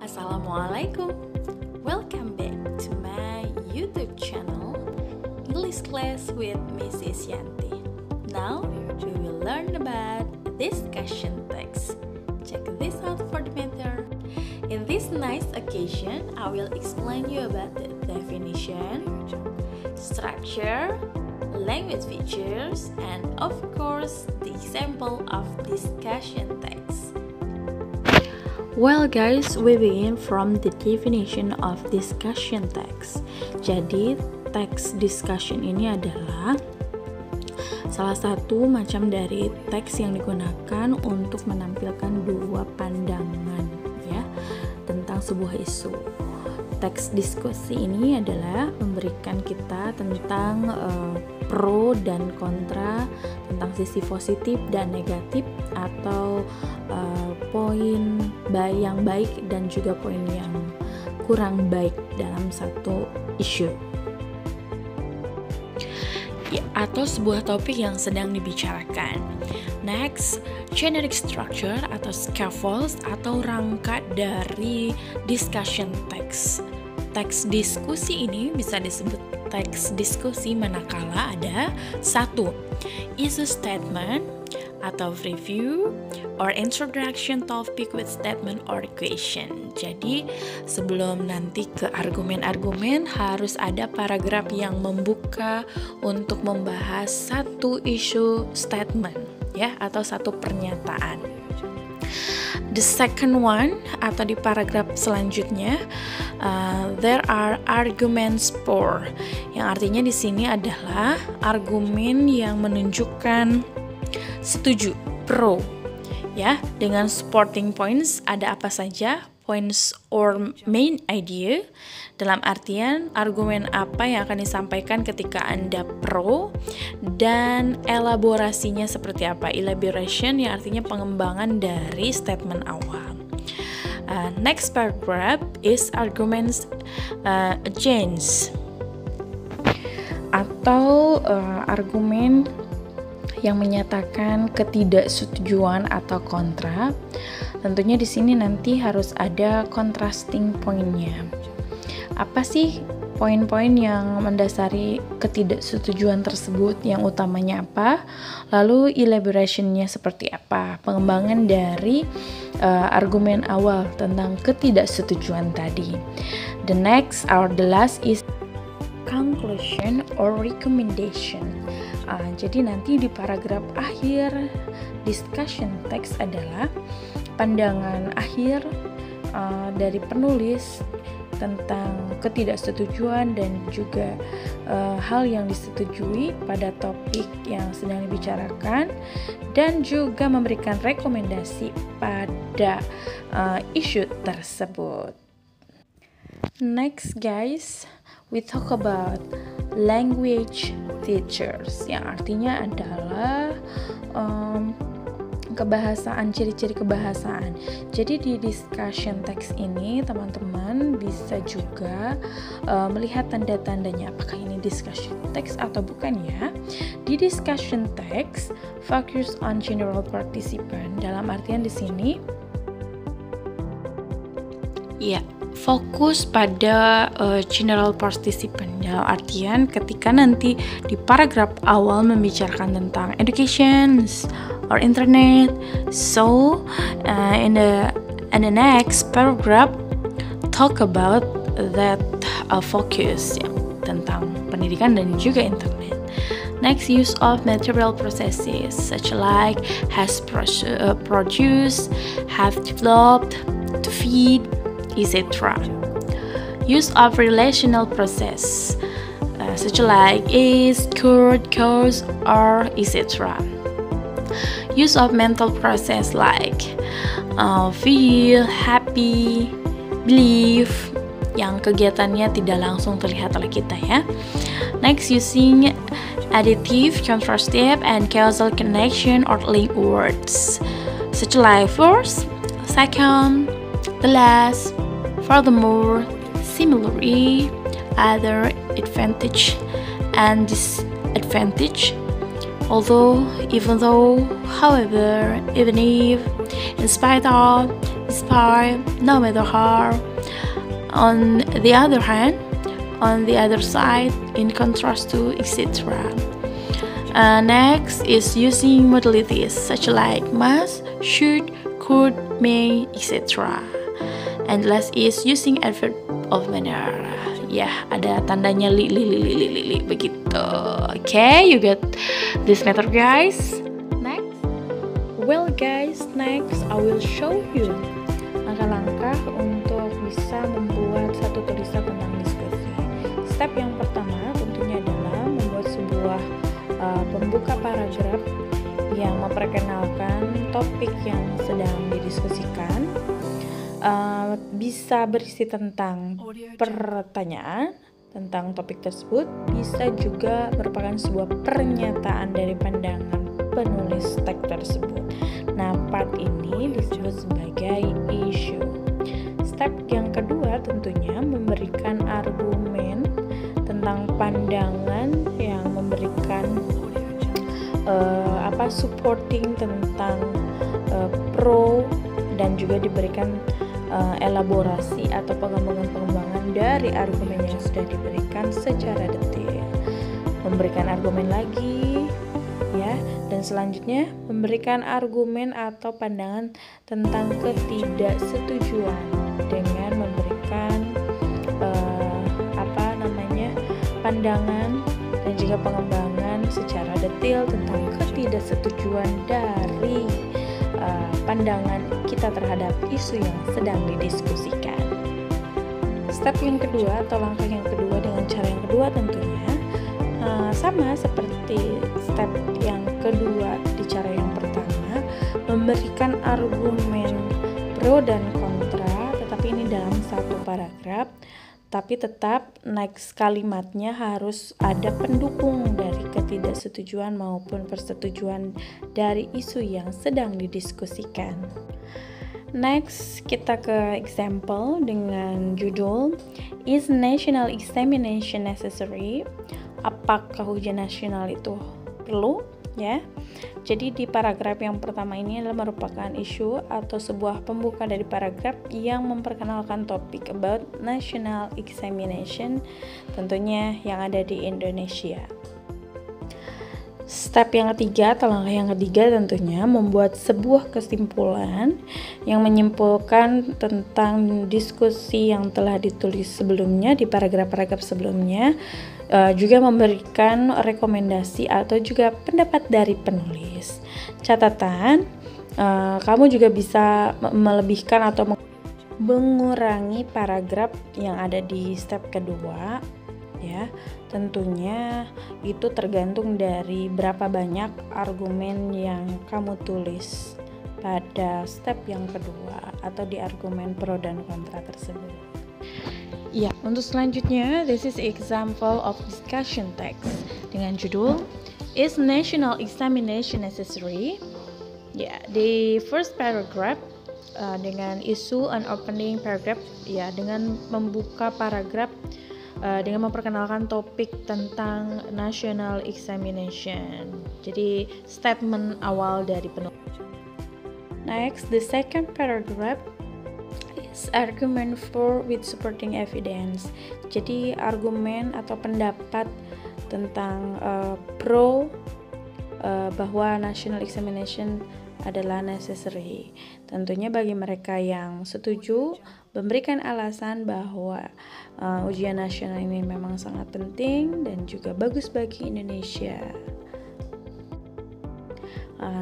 Assalamualaikum. Welcome back to my YouTube channel, English Class with Mrs. Yanti. Now we will learn about discussion text. Check this out for the matter. In this nice occasion, I will explain you about the definition, structure, language features, and of course the example of discussion text. Well guys, we begin from the definition of discussion text. Jadi text discussion ini adalah salah satu macam dari teks yang digunakan untuk menampilkan dua pandangan ya tentang sebuah isu. Teks diskusi ini adalah memberikan kita tentang pro dan kontra, tentang sisi positif dan negatif, atau poin yang baik dan juga poin yang kurang baik dalam satu isu ya, atau sebuah topik yang sedang dibicarakan. Next, generic structure atau scaffolds atau rangka dari discussion text. Teks diskusi ini bisa disebut teks diskusi manakala ada 1. Issue statement atau review or introduction topic with statement or question. Jadi sebelum nanti ke argumen-argumen harus ada paragraf yang membuka untuk membahas satu isu statement ya atau satu pernyataan. The second one atau di paragraf selanjutnya there are arguments for, yang artinya di sini adalah argumen yang menunjukkan setuju, pro ya, dengan supporting points. Ada apa saja? Points or main idea, dalam artian argumen apa yang akan disampaikan ketika Anda pro, dan elaborasinya seperti apa. Elaboration yang artinya pengembangan dari statement awal. Next paragraph is arguments against atau argumen yang menyatakan ketidaksetujuan atau kontra. Tentunya di sini nanti harus ada contrasting poinnya. Apa sih poin-poin yang mendasari ketidaksetujuan tersebut? Yang utamanya apa? Lalu elaborationnya seperti apa? Pengembangan dari argumen awal tentang ketidaksetujuan tadi. The next or the last is conclusion or recommendation. Jadi nanti di paragraf akhir discussion text adalah pandangan akhir dari penulis tentang ketidaksetujuan dan juga hal yang disetujui pada topik yang sedang dibicarakan, dan juga memberikan rekomendasi pada isu tersebut. Next guys, we talk about language features, yang artinya adalah kebahasaan, ciri-ciri kebahasaan. Jadi di discussion text ini teman-teman bisa juga melihat tanda-tandanya apakah ini discussion text atau bukan ya. Di discussion text focus on general participant, dalam artian di sini ya fokus pada general participant, dalam artian ketika nanti di paragraf awal membicarakan tentang education or internet, so in the next paragraph talk about that focus ya, tentang pendidikan dan juga internet. Next, use of material processes such like has produced, have developed, to feed, etc. Use of relational process such like is, could, cause, or etc. Use of mental process like feel, happy, believe, yang kegiatannya tidak langsung terlihat oleh kita ya. Next, using additive, contrastive, and causal connection or link words such like first, second, the last, furthermore, similarly, other, advantage, and disadvantage, although, even though, however, even if, in spite of, inspire, no matter how. On the other hand, on the other side, in contrast to, etc. Next is using modalities such like must, should, could, may, etc. And last is using adverb of manner. Ya, ada tandanya li begitu. Okay, you get this method, guys. Next, well guys, next I will show you langkah-langkah untuk bisa membuat satu tulisan tentang diskusi. Step yang pertama tentunya adalah membuat sebuah pembuka paragraf yang memperkenalkan topik yang sedang didiskusikan. Bisa berisi tentang pertanyaan tentang topik tersebut, bisa juga merupakan sebuah pernyataan dari pandangan penulis teks tersebut. Nah, part ini disebut sebagai issue. Step yang kedua tentunya memberikan argumen tentang pandangan yang memberikan supporting tentang pro, dan juga diberikan elaborasi atau pengembangan dari argumen yang sudah diberikan secara detail. Memberikan argumen lagi, ya, dan selanjutnya memberikan argumen atau pandangan tentang ketidaksetujuan dengan memberikan pandangan dan juga pengembangan secara detail tentang ketidaksetujuan dari pandangan kita terhadap isu yang sedang didiskusikan. Step yang kedua atau langkah yang kedua dengan cara yang kedua tentunya sama seperti step yang kedua di cara yang pertama, memberikan argumen pro dan kontra, tetapi ini dalam satu paragraf. Tapi tetap next kalimatnya harus ada pendukung dari ketidaksetujuan maupun persetujuan dari isu yang sedang didiskusikan. Next, kita ke example dengan judul Is National Examination Necessary? Apakah ujian nasional itu perlu? Ya, jadi di paragraf yang pertama ini adalah merupakan isu atau sebuah pembuka dari paragraf yang memperkenalkan topik about national examination, tentunya yang ada di Indonesia. Step yang ketiga atau langkah yang ketiga tentunya membuat sebuah kesimpulan yang menyimpulkan tentang diskusi yang telah ditulis sebelumnya di paragraf-paragraf sebelumnya, juga memberikan rekomendasi atau juga pendapat dari penulis. Catatan, kamu juga bisa melebihkan atau mengurangi paragraf yang ada di step kedua, ya. Tentunya itu tergantung dari berapa banyak argumen yang kamu tulis pada step yang kedua atau di argumen pro dan kontra tersebut. Ya, untuk selanjutnya, this is example of discussion text dengan judul Is National Examination Necessary? Ya, the first paragraph dengan isu an opening paragraph, ya, dengan membuka paragraf dengan memperkenalkan topik tentang national examination. Jadi statement awal dari penulis. Next, the second paragraph argument for with supporting evidence. Jadi argumen atau pendapat tentang pro bahwa national examination adalah necessary. Tentunya bagi mereka yang setuju memberikan alasan bahwa ujian nasional ini memang sangat penting dan juga bagus bagi Indonesia.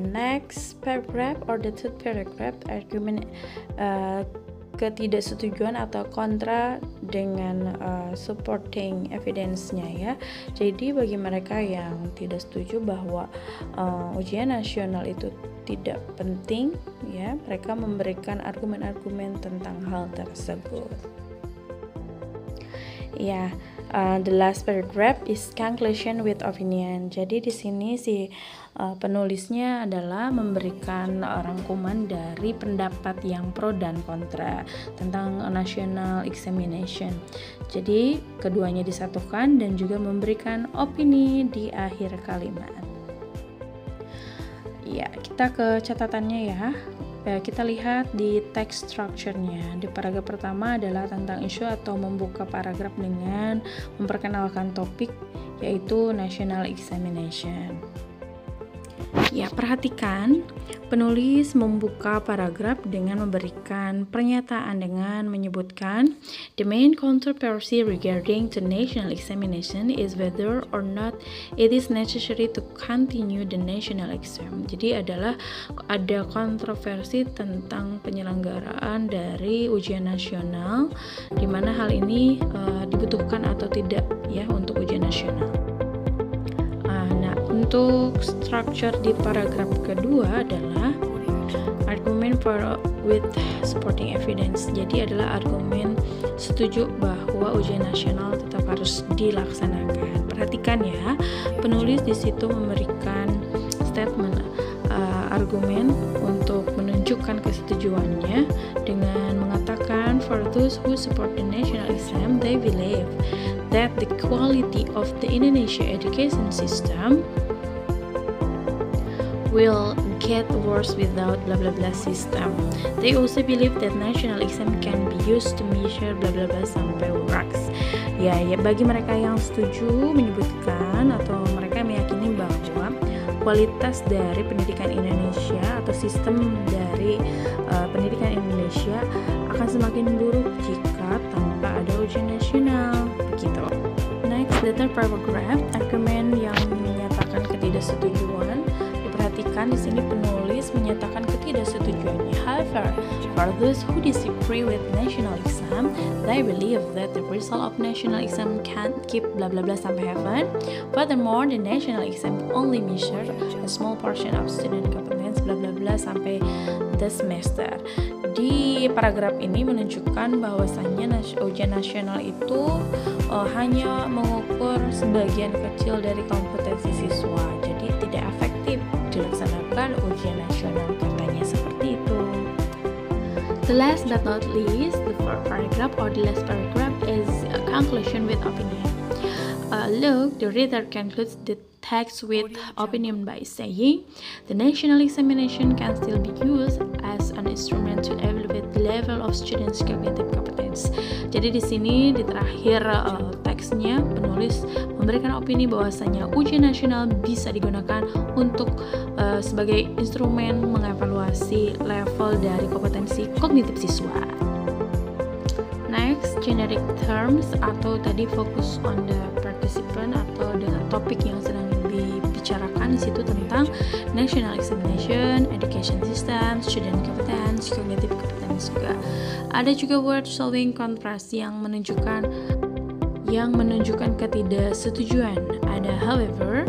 Next paragraph or the third paragraph argument ketidaksetujuan atau kontra dengan supporting evidence-nya, ya. Jadi bagi mereka yang tidak setuju bahwa ujian nasional itu tidak penting, ya, mereka memberikan argumen-argumen tentang hal tersebut. Ya, the last paragraph is conclusion with opinion. Jadi di sini si penulisnya adalah memberikan rangkuman dari pendapat yang pro dan kontra tentang national examination. Jadi keduanya disatukan dan juga memberikan opini di akhir kalimat. Ya, kita ke catatannya, ya. Kita lihat di text structure-nya. Di paragraf pertama adalah tentang isu atau membuka paragraf dengan memperkenalkan topik, yaitu national examination. Ya, perhatikan, penulis membuka paragraf dengan memberikan pernyataan dengan menyebutkan the main controversy regarding the national examination is whether or not it is necessary to continue the national exam. Jadi ada kontroversi tentang penyelenggaraan dari ujian nasional, di mana hal ini dibutuhkan atau tidak ya untuk ujian nasional. Untuk structure di paragraf kedua adalah argumen with supporting evidence. Jadi adalah argumen setuju bahwa ujian nasional tetap harus dilaksanakan. Perhatikan ya, penulis di situ memberikan statement argumen untuk menunjukkan kesetujuannya dengan mengatakan for those who support the national exam, they believe that the quality of the Indonesia education system will get worse without blah blah blah system. They also believe that national exam can be used to measure blah blah blah sampai racks. Ya, bagi mereka yang setuju menyebutkan atau mereka meyakini bahwa kualitas dari pendidikan Indonesia atau sistem dari pendidikan Indonesia akan semakin buruk jika tanpa ada ujian nasional. Begitu. Next, the third paragraph, argumen yang menyatakan ketidaksetujuan. Perhatikan di sini penulis menyatakan ketidaksetujuannya. However, for those who disagree with national exam, they believe that the result of national exam can't keep blah blah blah sampai heaven. Furthermore, the national exam only measure a small portion of student competence blah blah blah sampai the semester. Di paragraf ini menunjukkan bahwasannya ujian nasional itu hanya mengukur sebagian kecil dari kompetensi siswa. Jadi tidak efektif dilaksanakan ujian nasional, katanya seperti itu. The last but not least, the fourth paragraph or the last paragraph is a conclusion with opinion. Look, the reader concludes the text with opinion by saying the national examination can still be used as an instrument to evaluate the level of students' cognitive competence. Jadi di sini di terakhir teksnya penulis memberikan opini bahwasanya ujian nasional bisa digunakan untuk sebagai instrumen mengevaluasi level dari kompetensi kognitif siswa. Next, generic terms atau tadi fokus on the participant atau dengan topik yang sedang dibicarakan di situ tentang national examination, education system, student competence, cognitive competence juga. Ada juga word solving contrast yang menunjukkan ketidaksetujuan. Ada however,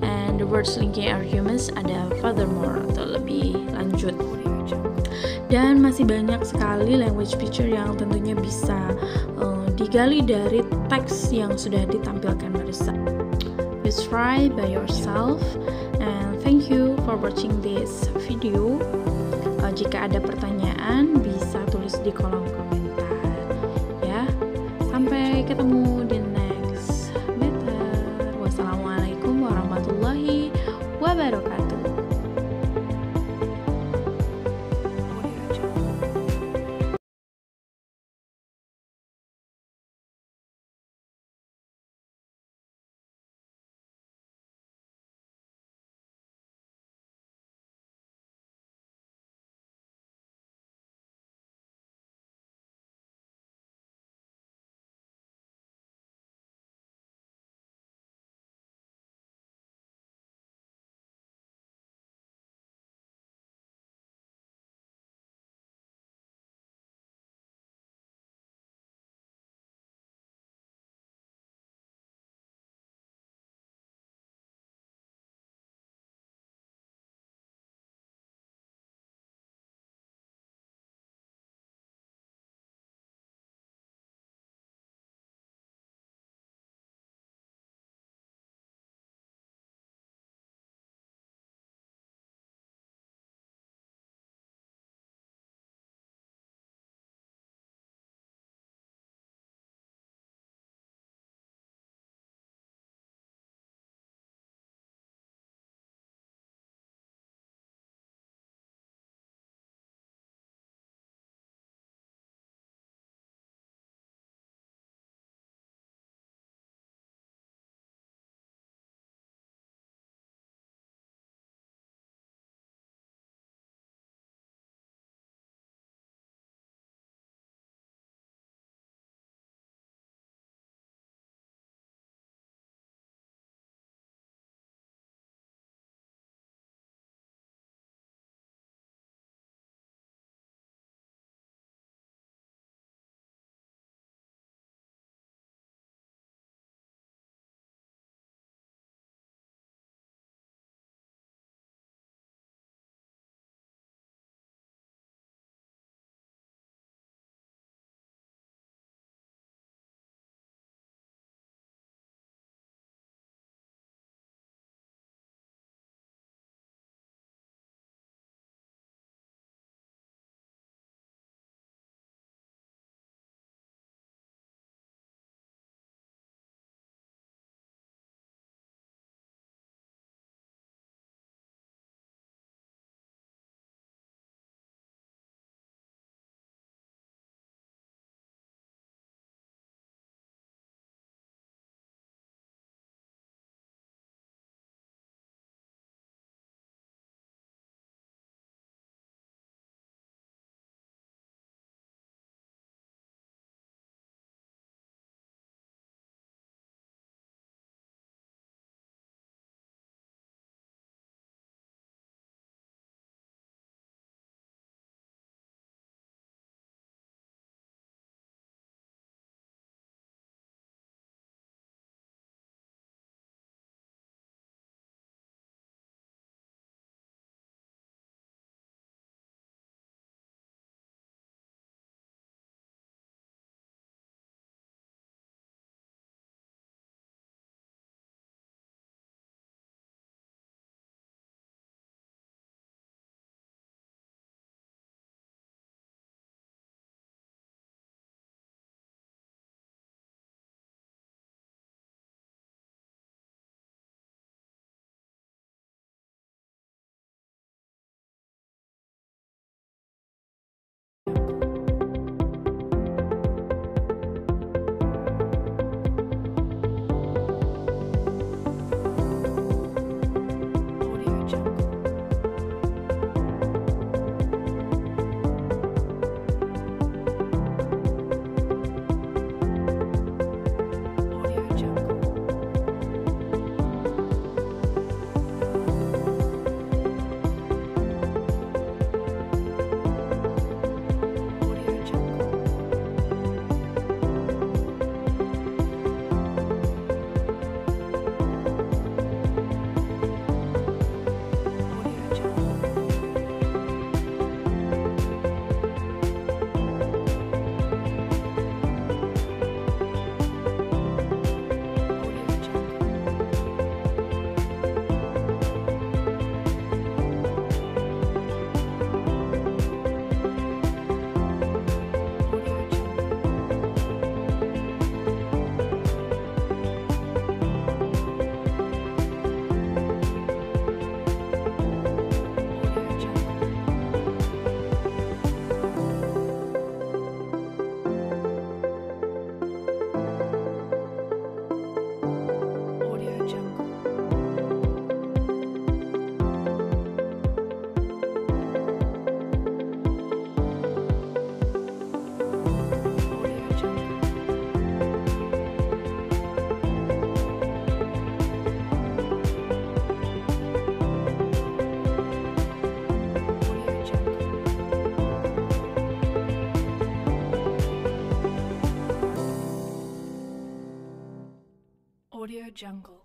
and the words linking arguments ada furthermore atau lebih lanjut. Dan masih banyak sekali language feature yang tentunya bisa digali dari teks yang sudah ditampilkan barusan. You try by yourself, and thank you for watching this video. Jika ada pertanyaan bisa tulis di kolom komentar ya. Sampai ketemu di next better. Wassalamualaikum warahmatullahi wabarakatuh. Audio Jungle.